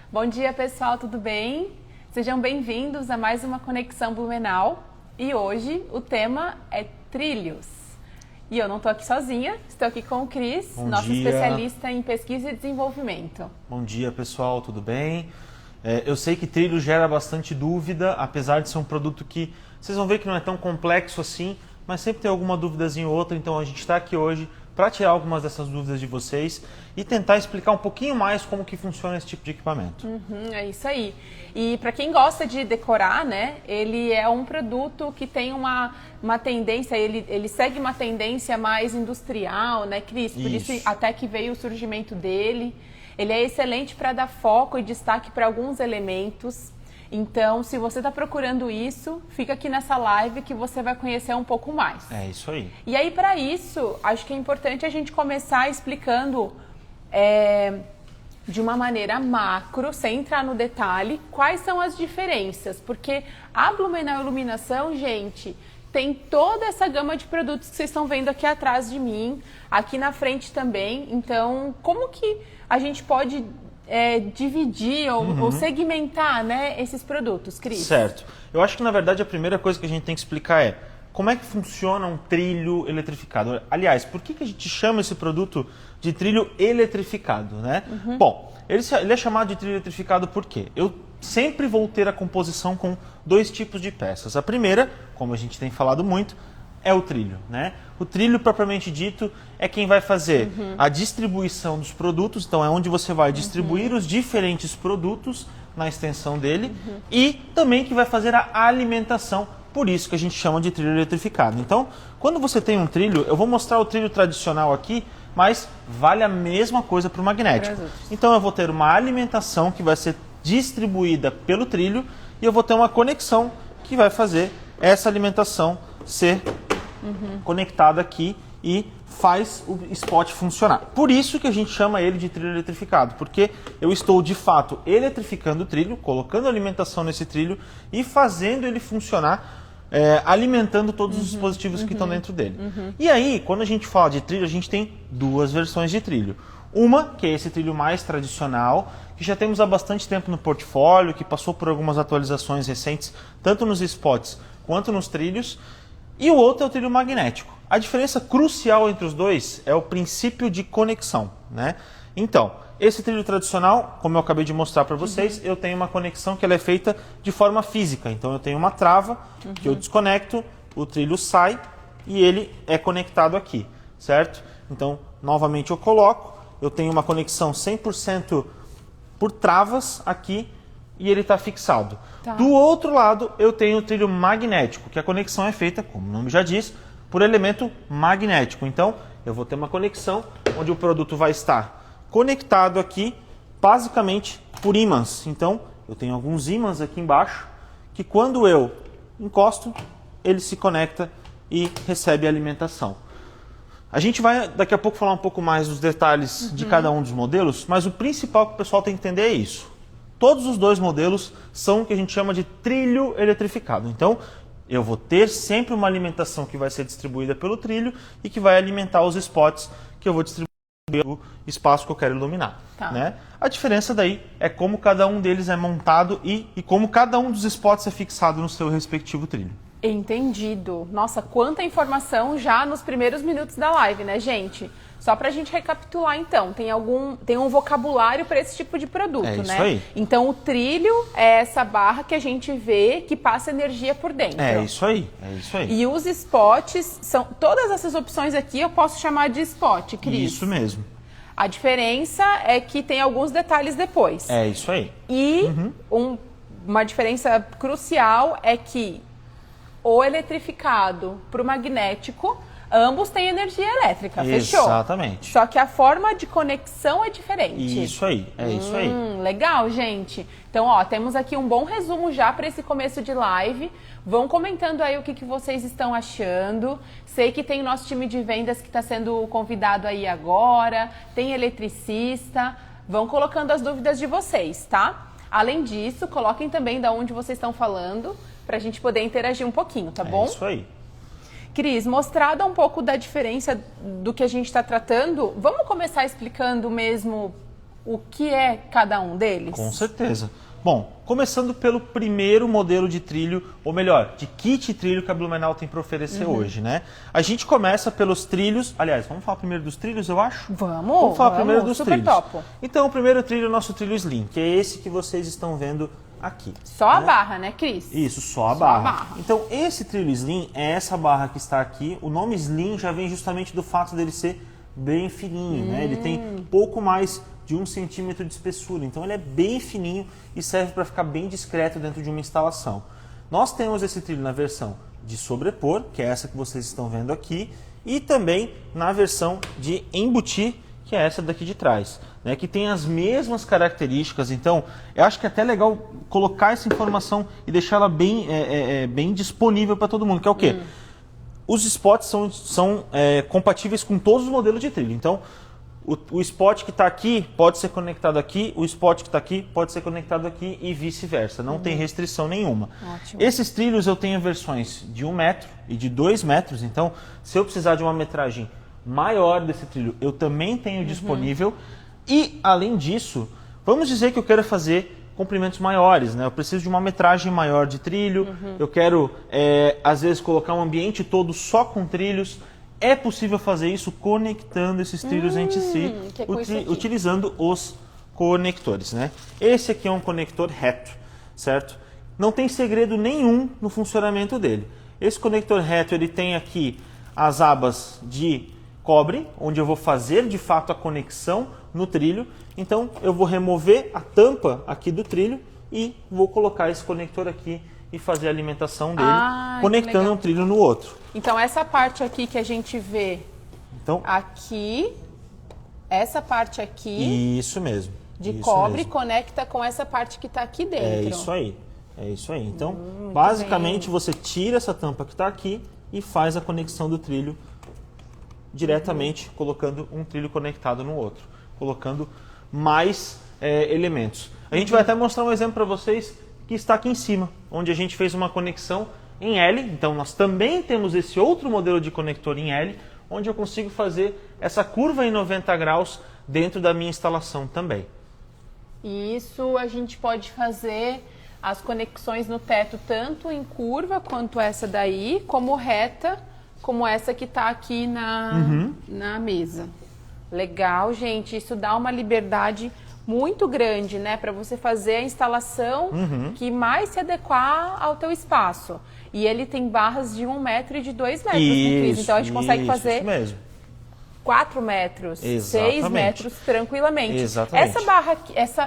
Bom dia, pessoal, tudo bem? Sejam bem-vindos a mais uma Conexão Blumenau e hoje o tema é trilhos. E eu não estou aqui sozinha, estou aqui com o Cris, nosso especialista em pesquisa e desenvolvimento. Bom dia, pessoal, tudo bem? Eu sei que trilho gera bastante dúvida, apesar de ser um produto que vocês vão ver que não é tão complexo assim, mas sempre tem alguma dúvidazinha ou outra, então a gente está aqui hoje para tirar algumas dessas dúvidas de vocês e tentar explicar um pouquinho mais como que funciona esse tipo de equipamento. É isso aí. E para quem gosta de decorar, né, ele é um produto que tem uma tendência, ele segue uma tendência mais industrial, né, Cris? Por isso até que veio o surgimento dele. Ele é excelente para dar foco e destaque para alguns elementos. Então, se você está procurando isso, fica aqui nessa live que você vai conhecer um pouco mais. É isso aí. E aí, para isso, acho que é importante a gente começar explicando de uma maneira macro, sem entrar no detalhe, quais são as diferenças. Porque a Blumenau Iluminação, gente, tem toda essa gama de produtos que vocês estão vendo aqui atrás de mim, aqui na frente também. Então, como que a gente pode dividir ou segmentar, né, esses produtos, Cris? Certo. Eu acho que, na verdade, a primeira coisa que a gente tem que explicar é como é que funciona um trilho eletrificado. Aliás, por que a gente chama esse produto de trilho eletrificado, né? Bom, ele é chamado de trilho eletrificado por quê? Eu sempre vou ter a composição com dois tipos de peças. A primeira, como a gente tem falado muito, é o trilho, né? O trilho, propriamente dito, é quem vai fazer a distribuição dos produtos, então é onde você vai distribuir os diferentes produtos na extensão dele e também que vai fazer a alimentação, por isso que a gente chama de trilho eletrificado. Então, quando você tem um trilho, eu vou mostrar o trilho tradicional aqui, mas vale a mesma coisa para o magnético. Então eu vou ter uma alimentação que vai ser distribuída pelo trilho e eu vou ter uma conexão que vai fazer essa alimentação ser conectada aqui e faz o spot funcionar. Por isso que a gente chama ele de trilho eletrificado, porque eu estou de fato eletrificando o trilho, colocando alimentação nesse trilho e fazendo ele funcionar, alimentando todos os dispositivos que estão dentro dele. E aí, quando a gente fala de trilho, a gente tem duas versões de trilho. Uma, que é esse trilho mais tradicional, que já temos há bastante tempo no portfólio, que passou por algumas atualizações recentes, tanto nos spots quanto nos trilhos. E o outro é o trilho magnético. A diferença crucial entre os dois é o princípio de conexão, né? Então, esse trilho tradicional, como eu acabei de mostrar para vocês, eu tenho uma conexão que ela é feita de forma física. Então, eu tenho uma trava que eu desconecto, o trilho sai e ele é conectado aqui, certo? Então, novamente eu coloco, eu tenho uma conexão 100% por travas aqui e ele está fixado. Do outro lado, eu tenho o trilho magnético, que a conexão é feita, como o nome já diz, por elemento magnético. Então, eu vou ter uma conexão onde o produto vai estar conectado aqui, basicamente por ímãs. Então, eu tenho alguns ímãs aqui embaixo, que quando eu encosto, ele se conecta e recebe a alimentação. A gente vai daqui a pouco falar um pouco mais dos detalhes de cada um dos modelos, mas o principal que o pessoal tem que entender é isso. Todos os dois modelos são o que a gente chama de trilho eletrificado. Então, eu vou ter sempre uma alimentação que vai ser distribuída pelo trilho e que vai alimentar os spots que eu vou distribuir no espaço que eu quero iluminar. Né? A diferença daí é como cada um deles é montado e como cada um dos spots é fixado no seu respectivo trilho. Entendido. Nossa, quanta informação já nos primeiros minutos da live, né, gente? Só pra gente recapitular, então, tem um vocabulário para esse tipo de produto, né? Isso aí. Então, o trilho é essa barra que a gente vê que passa energia por dentro. É isso aí, é isso aí. E os spots, todas essas opções aqui eu posso chamar de spot, Cris. Isso mesmo. A diferença é que tem alguns detalhes depois. É isso aí. E uma diferença crucial é que o eletrificado para o magnético, ambos têm energia elétrica, fechou? Exatamente. Só que a forma de conexão é diferente. Isso aí, é isso aí. Legal, gente. Então, ó, temos aqui um bom resumo já para esse começo de live. Vão comentando aí o que vocês estão achando. Sei que tem o nosso time de vendas que está sendo convidado aí agora, tem eletricista. Vão colocando as dúvidas de vocês, tá? Além disso, coloquem também de onde vocês estão falando, para a gente poder interagir um pouquinho, tá bom? É isso aí. Cris, mostrada um pouco da diferença do que a gente está tratando, vamos começar explicando mesmo o que é cada um deles? Com certeza. Bom, começando pelo primeiro modelo de trilho, ou melhor, de kit trilho que a Blumenau tem para oferecer hoje, né? A gente começa pelos trilhos, aliás, vamos falar primeiro dos trilhos, eu acho? Vamos falar primeiro dos super trilhos. topo. Então, o primeiro trilho é o nosso trilho Slim, que é esse que vocês estão vendo aqui. Só a barra, né, Cris? Isso, só a barra. Então, esse trilho Slim é essa barra que está aqui. O nome Slim já vem justamente do fato dele ser bem fininho, né? Ele tem pouco mais de 1 centímetro de espessura, então ele é bem fininho e serve para ficar bem discreto dentro de uma instalação. Nós temos esse trilho na versão de sobrepor, que é essa que vocês estão vendo aqui, e também na versão de embutir, que é essa daqui de trás, né, que tem as mesmas características. Então, eu acho que é até legal colocar essa informação e deixar ela bem, bem disponível para todo mundo, que é o quê? Os spots são compatíveis com todos os modelos de trilho. Então, o spot que está aqui pode ser conectado aqui, o spot que está aqui pode ser conectado aqui e vice-versa. Não tem restrição nenhuma. Ótimo. Esses trilhos eu tenho versões de 1 metro e de 2 metros. Então, se eu precisar de uma metragem maior desse trilho, eu também tenho disponível. E, além disso, vamos dizer que eu quero fazer comprimentos maiores, né? Eu preciso de uma metragem maior de trilho. Eu quero, às vezes, colocar um ambiente todo só com trilhos. É possível fazer isso conectando esses trilhos entre si, utilizando os conectores, né? Esse aqui é um conector reto, certo? Não tem segredo nenhum no funcionamento dele. Esse conector reto, ele tem aqui as abas de cobre, onde eu vou fazer de fato a conexão no trilho. Então eu vou remover a tampa aqui do trilho e vou colocar esse conector aqui e fazer a alimentação dele, conectando um trilho no outro. Então essa parte aqui que a gente vê aqui, essa parte aqui isso mesmo, de cobre conecta com essa parte que está aqui dentro. É isso aí, é isso aí. Então, basicamente você tira essa tampa que está aqui e faz a conexão do trilho diretamente, colocando um trilho conectado no outro, colocando mais elementos. A gente vai até mostrar um exemplo para vocês que está aqui em cima, onde a gente fez uma conexão em L. Então nós também temos esse outro modelo de conector em L, onde eu consigo fazer essa curva em 90 graus dentro da minha instalação também. E isso a gente pode fazer as conexões no teto tanto em curva quanto essa daí, como reta, como essa que está aqui na mesa. Legal, gente, isso dá uma liberdade muito grande, né, para você fazer a instalação que mais se adequar ao teu espaço. E ele tem barras de 1 metro e de 2 metros, Cris? Então a gente consegue fazer 4 metros, 6 metros tranquilamente. Exatamente. Essa barra,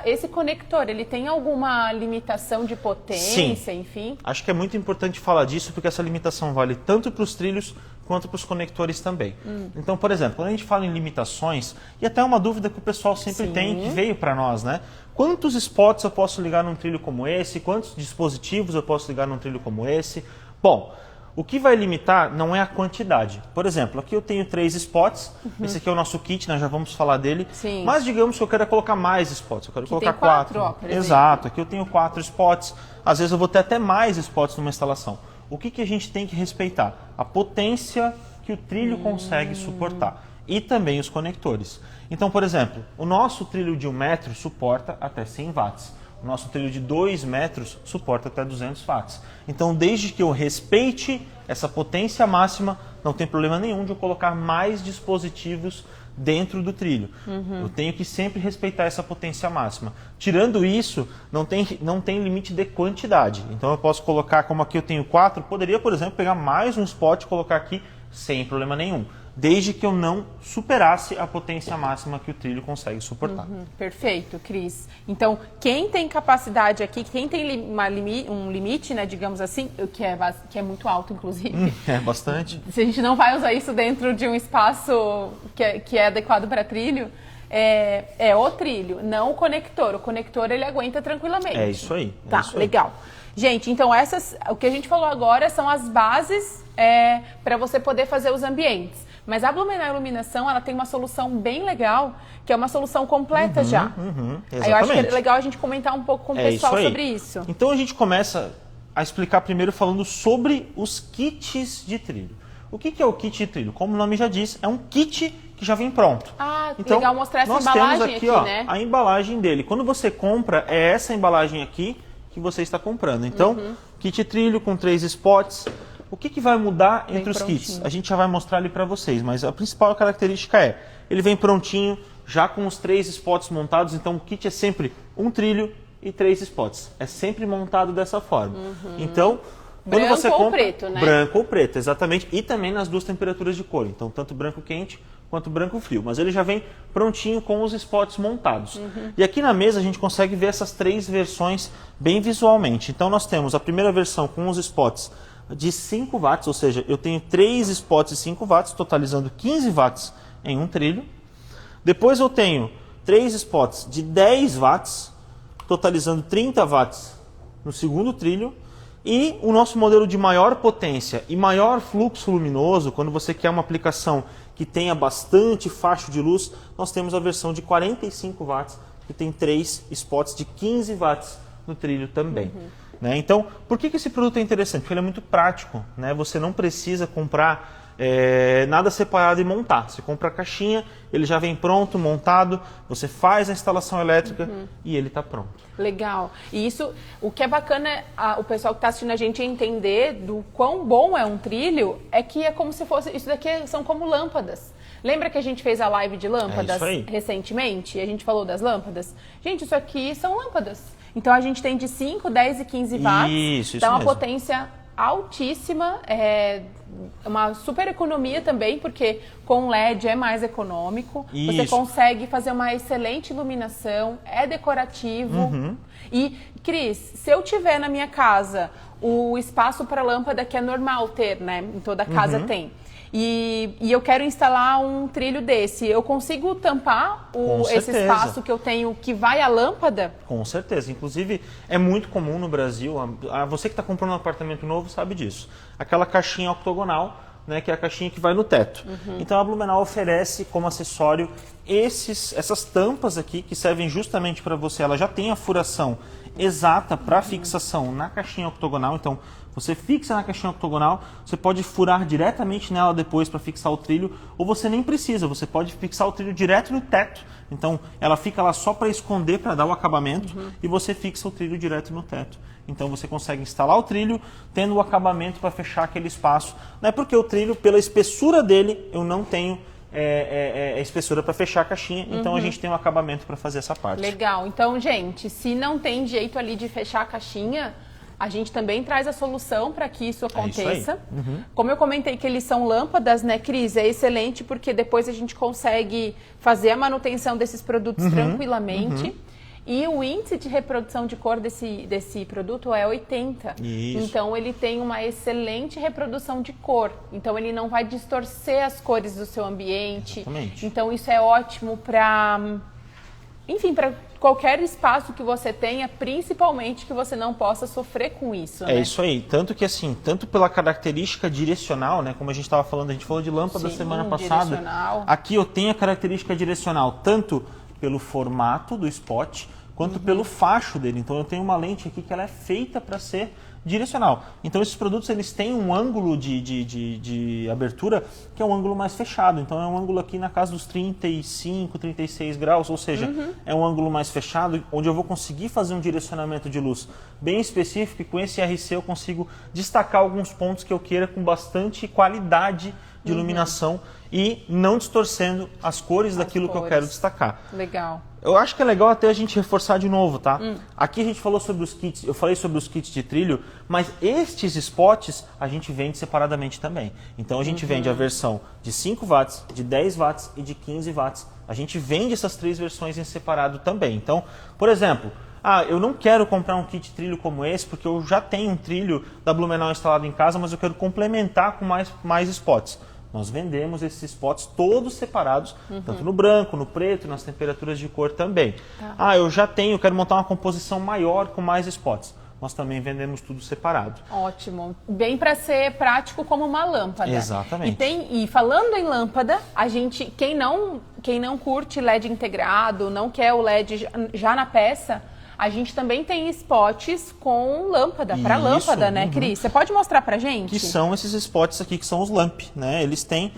esse conector, ele tem alguma limitação de potência, enfim? Acho que é muito importante falar disso, porque essa limitação vale tanto para os trilhos quanto para os conectores também. Então, por exemplo, quando a gente fala em limitações, e até uma dúvida que o pessoal sempre tem, que veio para nós, né? Quantos spots eu posso ligar num trilho como esse? Quantos dispositivos eu posso ligar num trilho como esse? Bom, o que vai limitar não é a quantidade. Por exemplo, aqui eu tenho 3 spots, esse aqui é o nosso kit, nós já vamos falar dele. Mas digamos que eu quero colocar mais spots, eu quero colocar 4. Exato, aqui eu tenho 4 spots, às vezes eu vou ter até mais spots numa instalação. O que a gente tem que respeitar? A potência que o trilho consegue suportar e também os conectores. Então, por exemplo, o nosso trilho de 1 metro suporta até 100 watts. O nosso trilho de 2 metros suporta até 200 watts. Então, desde que eu respeite essa potência máxima, não tem problema nenhum de eu colocar mais dispositivos dentro do trilho. Eu tenho que sempre respeitar essa potência máxima. Tirando isso, não tem limite de quantidade. Então eu posso colocar, como aqui eu tenho 4, poderia, por exemplo, pegar mais um spot e colocar aqui sem problema nenhum. Desde que eu não superasse a potência máxima que o trilho consegue suportar. Perfeito, Cris. Então, quem tem capacidade aqui, quem tem um limite, né, digamos assim, que é muito alto, inclusive. É bastante. Se a gente não vai usar isso dentro de um espaço que é adequado para trilho, é o trilho, não o conector. O conector, ele aguenta tranquilamente. É isso aí. Tá, isso aí. Legal. Gente, então o que a gente falou agora são as bases para você poder fazer os ambientes. Mas a Blumenau Iluminação, ela tem uma solução bem legal, que é uma solução completa já. Aí eu acho que é legal a gente comentar um pouco com o pessoal sobre isso. Então a gente começa a explicar primeiro falando sobre os kits de trilho. O que é o kit de trilho? Como o nome já diz, é um kit que já vem pronto. Ah, então, legal mostrar essa nós embalagem temos aqui, né? A embalagem dele. Quando você compra, é essa embalagem aqui que você está comprando. Então, kit trilho com 3 spots. O que vai mudar entre os kits? A gente já vai mostrar ali para vocês, mas a principal característica é, ele vem prontinho, já com os 3 spots montados, então o kit é sempre um trilho e 3 spots. É sempre montado dessa forma. Então, quando branco você compra, ou preto, né? Branco ou preto, exatamente. E também nas 2 temperaturas de cor. Então, tanto branco quente quanto branco frio. Mas ele já vem prontinho com os spots montados. E aqui na mesa a gente consegue ver essas 3 versões bem visualmente. Então, nós temos a primeira versão com os spots de 5 watts, ou seja, eu tenho 3 spots de 5 watts, totalizando 15 watts em um trilho. Depois eu tenho 3 spots de 10 watts, totalizando 30 watts no segundo trilho. E o nosso modelo de maior potência e maior fluxo luminoso, quando você quer uma aplicação que tenha bastante facho de luz, nós temos a versão de 45 watts, que tem 3 spots de 15 watts no trilho também. Né? Então, por que esse produto é interessante? Porque ele é muito prático. Né? Você não precisa comprar nada separado e montar. Você compra a caixinha, ele já vem pronto, montado, você faz a instalação elétrica e ele está pronto. Legal. E isso, o que é bacana, o pessoal que está assistindo a gente entender do quão bom é um trilho, é que é como se fosse, isso daqui são como lâmpadas. Lembra que a gente fez a live de lâmpadas recentemente? E a gente falou das lâmpadas? Gente, isso aqui são lâmpadas. Então a gente tem de 5, 10 e 15 watts. Isso dá uma mesmo. potência altíssima, uma super economia também, porque com LED é mais econômico. Isso. Você consegue fazer uma excelente iluminação, é decorativo. E, Cris, se eu tiver na minha casa o espaço para lâmpada que é normal ter, né? Em toda casa tem. E eu quero instalar um trilho desse, eu consigo tampar esse espaço que eu tenho que vai à lâmpada? Com certeza. Inclusive, é muito comum no Brasil, você que está comprando um apartamento novo sabe disso, aquela caixinha octogonal, né, que é a caixinha que vai no teto. Então a Blumenau oferece como acessório essas tampas aqui, que servem justamente para você, ela já tem a furação exata para fixação na caixinha octogonal, então você fixa na caixinha octogonal, você pode furar diretamente nela depois para fixar o trilho, ou você nem precisa, você pode fixar o trilho direto no teto. Então ela fica lá só para esconder, para dar o acabamento, e você fixa o trilho direto no teto. Então você consegue instalar o trilho tendo o acabamento para fechar aquele espaço. Não é porque o trilho, pela espessura dele, eu não tenho espessura para fechar a caixinha, então a gente tem um acabamento para fazer essa parte. Legal. Então, gente, se não tem jeito ali de fechar a caixinha, a gente também traz a solução para que isso aconteça. Como eu comentei que eles são lâmpadas, né, Cris? É excelente porque depois a gente consegue fazer a manutenção desses produtos tranquilamente. E o índice de reprodução de cor desse produto é 80. Isso. Então ele tem uma excelente reprodução de cor. Então ele não vai distorcer as cores do seu ambiente. Exatamente. Então isso é ótimo para, enfim, para qualquer espaço que você tenha, principalmente que você não possa sofrer com isso. É isso aí. Tanto que assim, tanto pela característica direcional, né, como a gente estava falando, a gente falou de lâmpada semana passada. Direcional. Aqui eu tenho a característica direcional, tanto pelo formato do spot, quanto pelo facho dele. Então eu tenho uma lente aqui que ela é feita para ser direcional. Então esses produtos eles têm um ângulo de abertura que é um ângulo mais fechado. Então é um ângulo aqui na casa dos 35, 36 graus, ou seja, é um ângulo mais fechado, onde eu vou conseguir fazer um direcionamento de luz bem específico, e com esse RC eu consigo destacar alguns pontos que eu queira com bastante qualidade de iluminação e não distorcendo as cores daquilo que eu quero destacar. Legal. Eu acho que é legal até a gente reforçar de novo, tá? Aqui a gente falou sobre os kits, eu falei sobre os kits de trilho, mas estes spots a gente vende separadamente também. Então a gente vende a versão de 5 watts, de 10 watts e de 15 watts. A gente vende essas 3 versões em separado também. Então, por exemplo, eu não quero comprar um kit trilho como esse, porque eu já tenho um trilho da Blumenau instalado em casa, mas eu quero complementar com mais spots. Nós vendemos esses spots todos separados, tanto no branco, no preto, nas temperaturas de cor também. Eu já tenho, quero montar uma composição maior com mais spots. Nós também vendemos tudo separado. Ótimo. Bem para ser prático como uma lâmpada. Exatamente. E falando em lâmpada, a gente, quem não curte LED integrado, não quer o LED já na peça, a gente também tem spots com lâmpada, para lâmpada, né, Cris? Você pode mostrar pra gente? Que são esses spots aqui, que são os lamp, né? Eles têm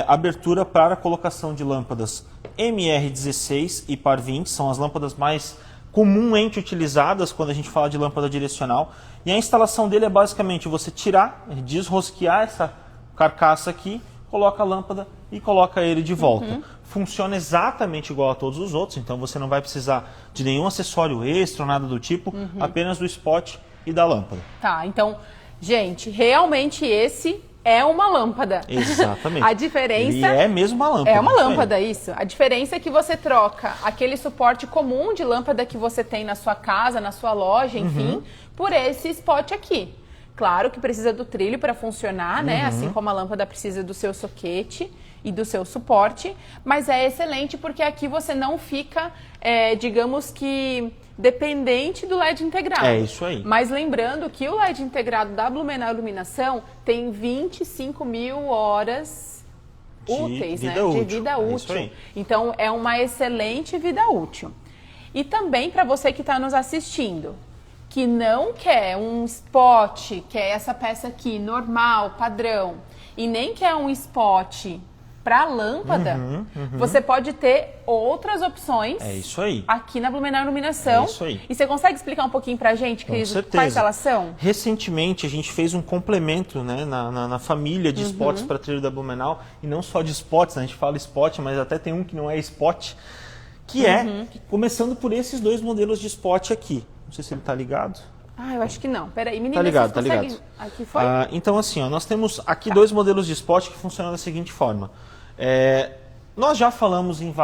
abertura para a colocação de lâmpadas MR16 e par 20, são as lâmpadas mais comumente utilizadas quando a gente fala de lâmpada direcional. E a instalação dele é basicamente você tirar, desrosquear essa carcaça aqui, coloca a lâmpada e coloca ele de volta. Funciona exatamente igual a todos os outros, então você não vai precisar de nenhum acessório extra ou nada do tipo, apenas do spot e da lâmpada. Tá, então, gente, realmente esse é uma lâmpada. Exatamente. A diferença... Ele é mesmo uma lâmpada. É uma lâmpada, isso. A diferença é que você troca aquele suporte comum de lâmpada que você tem na sua casa, na sua loja, enfim, por esse spot aqui. Claro que precisa do trilho para funcionar, né? Assim como a lâmpada precisa do seu soquete e do seu suporte, mas é excelente porque aqui você não fica, digamos que, dependente do LED integrado. É isso aí. Mas lembrando que o LED integrado da Blumenau Iluminação tem 25 mil horas úteis, né? De vida útil. Então, é uma excelente vida útil. E também para você que está nos assistindo, que não quer um spot, quer essa peça aqui, normal, padrão, e nem quer um spot para lâmpada, você pode ter outras opções aqui na Blumenau Iluminação. É isso aí. E você consegue explicar um pouquinho pra gente, Cris, quais elas são? Recentemente a gente fez um complemento, né, na família de spots para trilho da Blumenau, e não só de spots, né, a gente fala spot, mas até tem um que não é spot, que é começando por esses dois modelos de spot aqui. Não sei se ele está ligado. Ah, eu acho que não. Peraí, menina, tá ligado, tá ligado. Aqui foi? Então, assim, ó, nós temos aqui dois modelos de spot que funcionam da seguinte forma. Nós já falamos em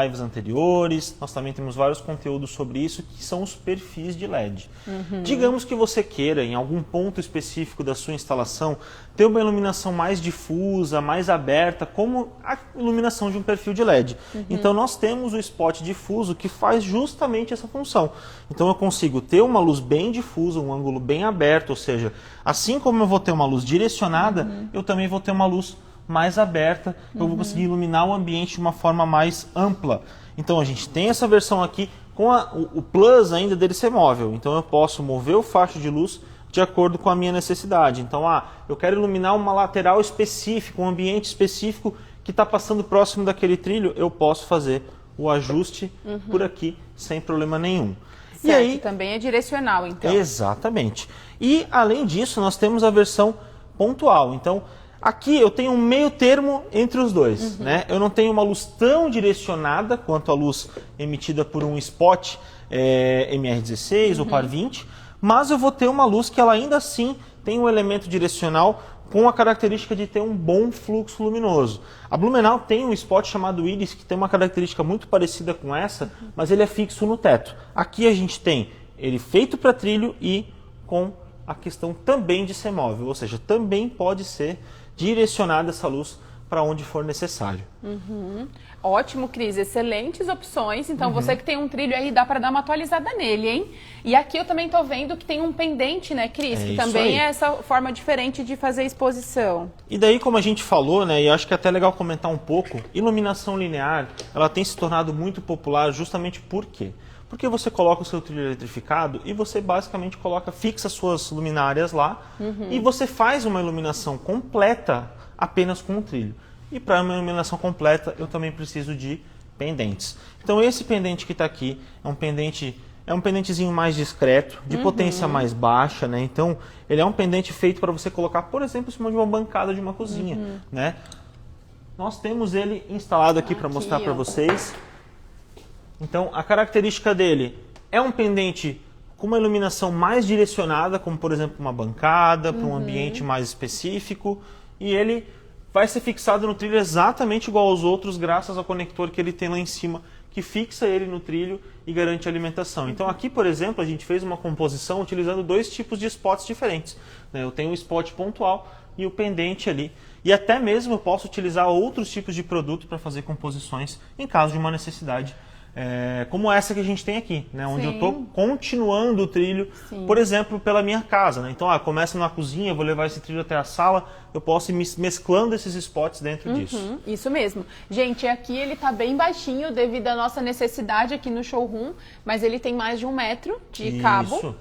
lives anteriores, nós também temos vários conteúdos sobre isso, que são os perfis de LED. Digamos que você queira, em algum ponto específico da sua instalação, ter uma iluminação mais difusa, mais aberta, como a iluminação de um perfil de LED. Então nós temos o spot difuso que faz justamente essa função. Então eu consigo ter uma luz bem difusa, um ângulo bem aberto, ou seja, assim como eu vou ter uma luz direcionada, eu também vou ter uma luz mais aberta, eu vou conseguir iluminar o ambiente de uma forma mais ampla. Então a gente tem essa versão aqui com o plus ainda dele ser móvel, então eu posso mover o facho de luz de acordo com a minha necessidade. Então, eu quero iluminar uma lateral específica, um ambiente específico que está passando próximo daquele trilho, eu posso fazer o ajuste por aqui sem problema nenhum. Certo, e aí também é direcional, então. Exatamente. E além disso, nós temos a versão pontual. Então, aqui eu tenho um meio termo entre os dois, né? Eu não tenho uma luz tão direcionada quanto a luz emitida por um spot MR16 ou par 20, mas eu vou ter uma luz que ela ainda assim tem um elemento direcional com a característica de ter um bom fluxo luminoso. A Blumenau tem um spot chamado Iris que tem uma característica muito parecida com essa, mas ele é fixo no teto. Aqui a gente tem ele feito para trilho e com a questão também de ser móvel, ou seja, também pode ser direcionada essa luz para onde for necessário. Ótimo, Cris. Excelentes opções. Então, você que tem um trilho aí, dá para dar uma atualizada nele, hein? E aqui eu também tô vendo que tem um pendente, né, Cris? Que também é essa forma diferente de fazer exposição. E daí, como a gente falou, né, e eu acho que é até legal comentar um pouco, iluminação linear, ela tem se tornado muito popular justamente por quê? Porque você coloca o seu trilho eletrificado e você basicamente fixa suas luminárias lá e você faz uma iluminação completa apenas com o trilho. E para uma iluminação completa eu também preciso de pendentes. Então esse pendente que está aqui é um pendentezinho mais discreto, de potência mais baixa, né? Então ele é um pendente feito para você colocar, por exemplo, em cima de uma bancada de uma cozinha, né? Nós temos ele instalado aqui para mostrar para vocês. Então, a característica dele é um pendente com uma iluminação mais direcionada, como por exemplo uma bancada, para um ambiente mais específico, e ele vai ser fixado no trilho exatamente igual aos outros, graças ao conector que ele tem lá em cima, que fixa ele no trilho e garante a alimentação. Então aqui, por exemplo, a gente fez uma composição utilizando dois tipos de spots diferentes, né? Eu tenho o spot pontual e o pendente ali. E até mesmo eu posso utilizar outros tipos de produto para fazer composições em caso de uma necessidade como essa que a gente tem aqui, né? Onde eu Sim. estou continuando o trilho, Sim. por exemplo, pela minha casa. Né? Então, começa na cozinha, vou levar esse trilho até a sala, eu posso ir mesclando esses spots dentro disso. Isso mesmo. Gente, aqui ele tá bem baixinho devido à nossa necessidade aqui no showroom, mas ele tem mais de 1 metro de cabo. Isso.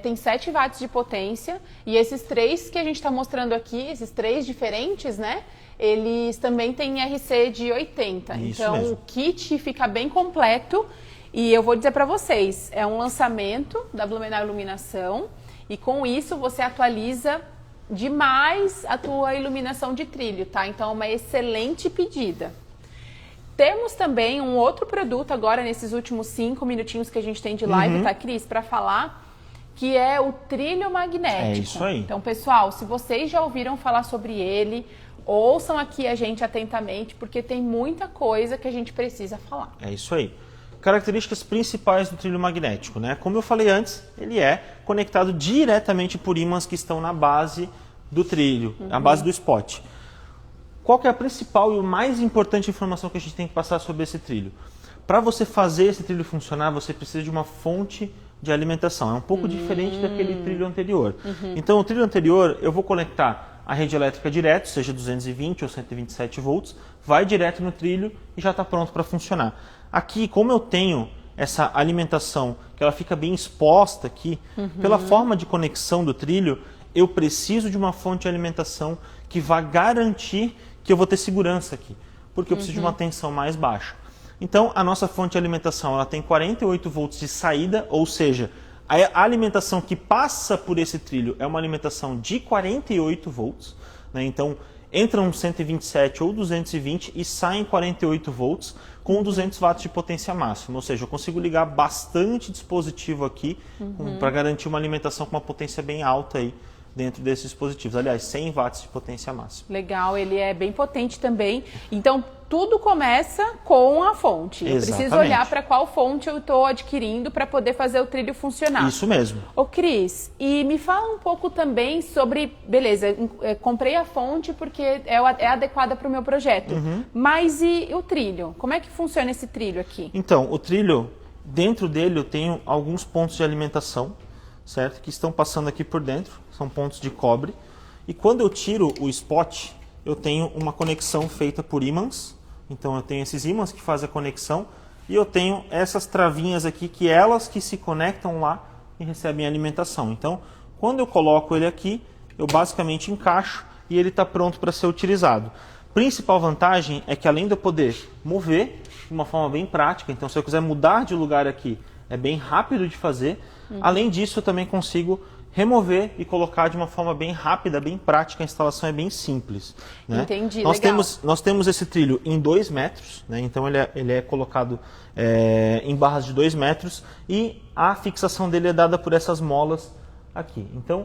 Tem 7 watts de potência e esses 3 que a gente está mostrando aqui, esses 3 diferentes, né? Eles também têm RC de 80. Isso então mesmo. o kit fica bem completo e eu vou dizer para vocês, é um lançamento da Blumenau Iluminação e com isso você atualiza demais a tua iluminação de trilho, tá? Então é uma excelente pedida. Temos também um outro produto agora nesses últimos 5 minutinhos que a gente tem de live, tá, Cris? Para falar, que é o trilho magnético. É isso aí. Então, pessoal, se vocês já ouviram falar sobre ele, ouçam aqui a gente atentamente, porque tem muita coisa que a gente precisa falar. É isso aí. Características principais do trilho magnético, né? Como eu falei antes, ele é conectado diretamente por ímãs que estão na base do trilho, na base do spot. Qual que é a principal e o mais importante informação que a gente tem que passar sobre esse trilho? Para você fazer esse trilho funcionar, você precisa de uma fonte de alimentação. É um pouco diferente daquele trilho anterior. Então, o trilho anterior, eu vou conectar a rede elétrica direto, seja 220 ou 127 volts, vai direto no trilho e já está pronto para funcionar. Aqui, como eu tenho essa alimentação, que ela fica bem exposta aqui, pela forma de conexão do trilho, eu preciso de uma fonte de alimentação que vá garantir que eu vou ter segurança aqui, porque eu preciso de uma tensão mais baixa. Então, a nossa fonte de alimentação ela tem 48 volts de saída, ou seja, a alimentação que passa por esse trilho é uma alimentação de 48 volts. Né? Então, entram 127 ou 220 e saem 48 volts com 200 watts de potência máxima. Ou seja, eu consigo ligar bastante dispositivo aqui para garantir uma alimentação com uma potência bem alta aí dentro desses dispositivos. Aliás, 100 watts de potência máxima. Legal, ele é bem potente também. Então, tudo começa com a fonte. Eu preciso olhar para qual fonte eu estou adquirindo para poder fazer o trilho funcionar. Isso mesmo. Ô, Cris, e me fala um pouco também sobre... Beleza, comprei a fonte porque é adequada para o meu projeto. Mas e o trilho? Como é que funciona esse trilho aqui? Então, o trilho, dentro dele eu tenho alguns pontos de alimentação, certo? Que estão passando aqui por dentro, são pontos de cobre. E quando eu tiro o spot, eu tenho uma conexão feita por ímãs. Então eu tenho esses ímãs que fazem a conexão e eu tenho essas travinhas aqui que elas que se conectam lá e recebem a alimentação. Então, quando eu coloco ele aqui, eu basicamente encaixo e ele está pronto para ser utilizado. Principal vantagem é que além de eu poder mover de uma forma bem prática, então se eu quiser mudar de lugar aqui, é bem rápido de fazer. Além disso, eu também consigo remover e colocar de uma forma bem rápida, bem prática. A instalação é bem simples. Né? Entendi, legal. Nós Nós temos esse trilho em 2 metros, né? Então ele é colocado em barras de 2 metros e a fixação dele é dada por essas molas aqui. Então,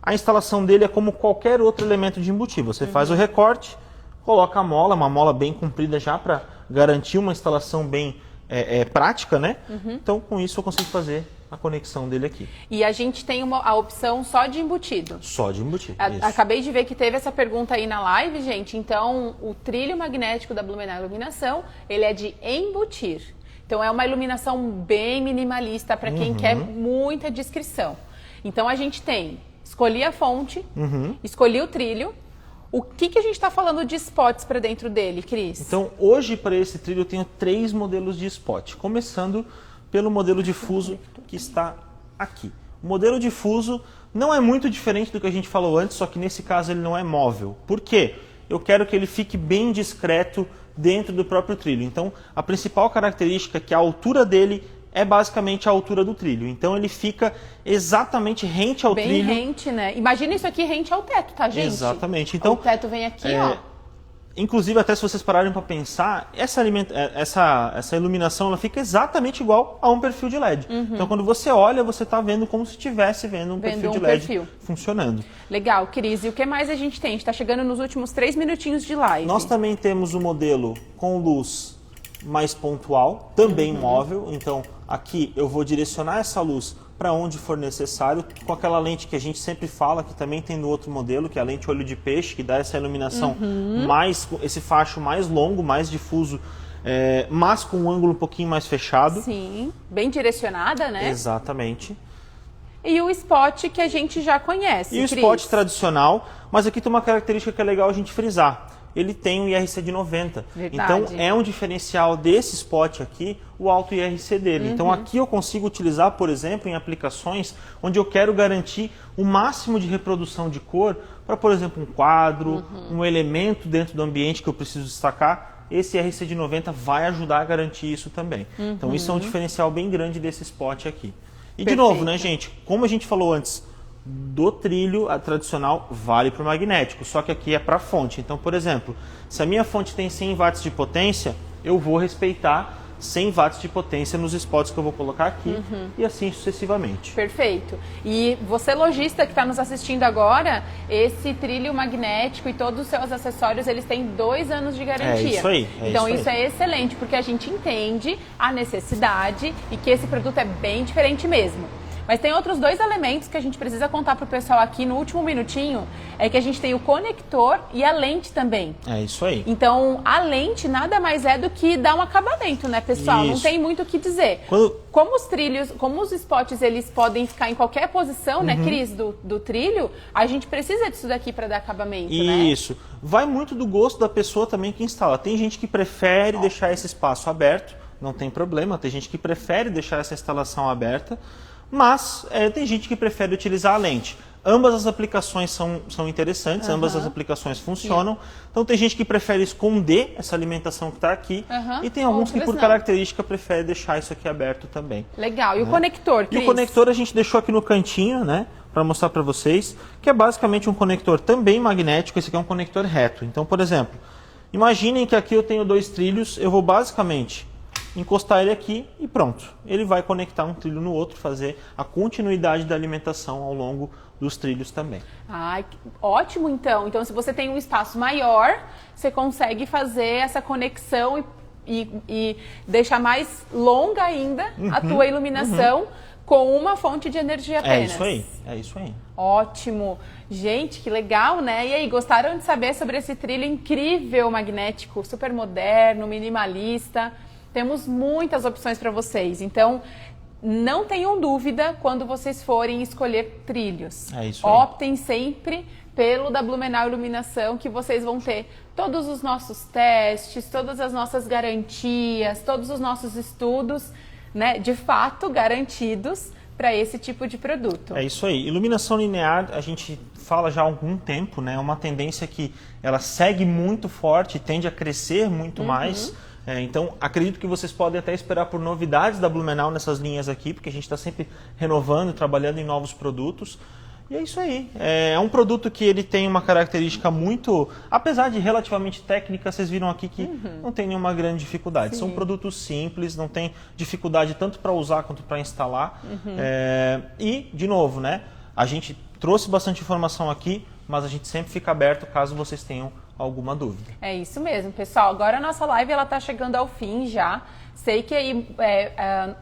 a instalação dele é como qualquer outro elemento de embutido. Você faz o recorte, coloca a mola, uma mola bem comprida já para garantir uma instalação bem prática, né? Então, com isso eu consigo fazer a conexão dele aqui. E a gente tem a opção só de embutido. Só de embutido. Acabei de ver que teve essa pergunta aí na live, gente. Então, o trilho magnético da Blumenau Iluminação, ele é de embutir. Então, é uma iluminação bem minimalista para quem quer muita discrição. Então, a gente tem, escolhi a fonte, escolhi o trilho. O que a gente está falando de spots para dentro dele, Cris? Então, hoje, para esse trilho, eu tenho 3 modelos de spot. Começando pelo modelo difuso que está aqui. O modelo difuso não é muito diferente do que a gente falou antes, só que nesse caso ele não é móvel. Por quê? Eu quero que ele fique bem discreto dentro do próprio trilho. Então, a principal característica é que a altura dele é basicamente a altura do trilho. Então, ele fica exatamente rente ao trilho. Bem rente, né? Imagina isso aqui rente ao teto, tá, gente? Exatamente. Então, o teto vem aqui, ó. Inclusive, até se vocês pararem para pensar, essa iluminação ela fica exatamente igual a um perfil de LED. Então, quando você olha, você está vendo como se estivesse vendo um perfil de LED funcionando. Legal, Cris. E o que mais a gente tem? A gente está chegando nos últimos 3 minutinhos de live. Nós também temos o modelo com luz mais pontual, também móvel. Então, aqui eu vou direcionar essa luz para onde for necessário, com aquela lente que a gente sempre fala, que também tem no outro modelo, que é a lente olho de peixe, que dá essa iluminação esse facho mais longo, mais difuso mas com um ângulo um pouquinho mais fechado. Sim, bem direcionada, né? Exatamente. E o spot que a gente já conhece, E o spot tradicional, mas aqui tem uma característica que é legal a gente frisar. Ele tem um IRC de 90. Verdade. Então, é um diferencial desse spot aqui, o alto IRC dele. Então, aqui eu consigo utilizar, por exemplo, em aplicações onde eu quero garantir o máximo de reprodução de cor para, por exemplo, um quadro, um elemento dentro do ambiente que eu preciso destacar. Esse IRC de 90 vai ajudar a garantir isso também. Então, isso é um diferencial bem grande desse spot aqui. E, de novo, né, gente, como a gente falou antes, do trilho tradicional vale para o magnético, só que aqui é para a fonte. Então, por exemplo, se a minha fonte tem 100 watts de potência, eu vou respeitar 100 watts de potência nos spots que eu vou colocar aqui e assim sucessivamente. Perfeito. E você, lojista que está nos assistindo agora, esse trilho magnético e todos os seus acessórios, eles têm 2 anos de garantia. É isso aí. Então isso é excelente, porque a gente entende a necessidade e que esse produto é bem diferente mesmo. Mas tem outros 2 elementos que a gente precisa contar para o pessoal aqui no último minutinho, é que a gente tem o conector e a lente também. É isso aí. Então, a lente nada mais é do que dar um acabamento, né, pessoal? Não tem muito o que dizer. Como os trilhos, como os spots, eles podem ficar em qualquer posição, né, Cris, do trilho, a gente precisa disso daqui para dar acabamento, né? Isso. Vai muito do gosto da pessoa também que instala. Tem gente que prefere deixar esse espaço aberto, não tem problema. Tem gente que prefere deixar essa instalação aberta. Mas tem gente que prefere utilizar a lente. Ambas as aplicações são interessantes, ambas as aplicações funcionam. Então tem gente que prefere esconder essa alimentação que está aqui e tem alguns que por característica preferem deixar isso aqui aberto também. Legal. E o conector, Cris? E o conector a gente deixou aqui no cantinho, né? Para mostrar para vocês, que é basicamente um conector também magnético. Esse aqui é um conector reto. Então, por exemplo, imaginem que aqui eu tenho 2 trilhos, eu vou basicamente encostar ele aqui e pronto. Ele vai conectar um trilho no outro, fazer a continuidade da alimentação ao longo dos trilhos também. Ai, ótimo então. Então, se você tem um espaço maior, você consegue fazer essa conexão e deixar mais longa ainda a tua iluminação com uma fonte de energia apenas. É isso aí. Ótimo. Gente, que legal, né? E aí, gostaram de saber sobre esse trilho incrível magnético, super moderno, minimalista? Temos muitas opções para vocês, então não tenham dúvida quando vocês forem escolher trilhos. É isso aí. Optem sempre pelo da Blumenau Iluminação, que vocês vão ter todos os nossos testes, todas as nossas garantias, todos os nossos estudos, né, de fato garantidos para esse tipo de produto. É isso aí. Iluminação linear, a gente fala já há algum tempo, né? É uma tendência que ela segue muito forte, tende a crescer muito mais. Então, acredito que vocês podem até esperar por novidades da Blumenau nessas linhas aqui, porque a gente está sempre renovando, trabalhando em novos produtos. E é isso aí. É um produto que ele tem uma característica muito... Apesar de relativamente técnica, vocês viram aqui que não tem nenhuma grande dificuldade. Sim. São produtos simples, não tem dificuldade tanto para usar quanto para instalar. E, de novo, né? A gente trouxe bastante informação aqui, mas a gente sempre fica aberto caso vocês tenham alguma dúvida. É isso mesmo, pessoal. Agora a nossa live está chegando ao fim já. Sei que aí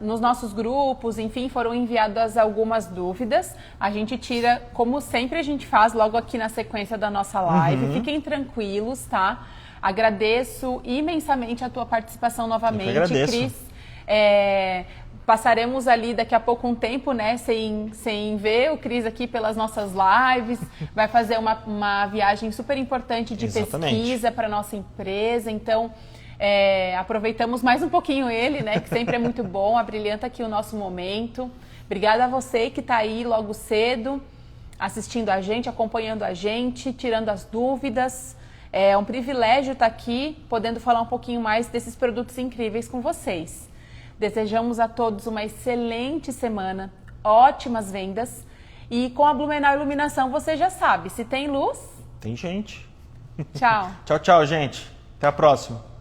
nos nossos grupos, enfim, foram enviadas algumas dúvidas. A gente tira, como sempre a gente faz, logo aqui na sequência da nossa live. Fiquem tranquilos, tá? Agradeço imensamente a tua participação novamente, Cris. Passaremos ali daqui a pouco um tempo, né, sem ver o Cris aqui pelas nossas lives. Vai fazer uma viagem super importante de pesquisa para a nossa empresa. Então, aproveitamos mais um pouquinho ele, né, que sempre é muito bom, abrilhanta aqui o nosso momento. Obrigada a você que está aí logo cedo, assistindo a gente, acompanhando a gente, tirando as dúvidas. É um privilégio estar aqui, podendo falar um pouquinho mais desses produtos incríveis com vocês. Desejamos a todos uma excelente semana, ótimas vendas. E com a Blumenau Iluminação, você já sabe, se tem luz... Tem gente. Tchau. Tchau, tchau, gente. Até a próxima.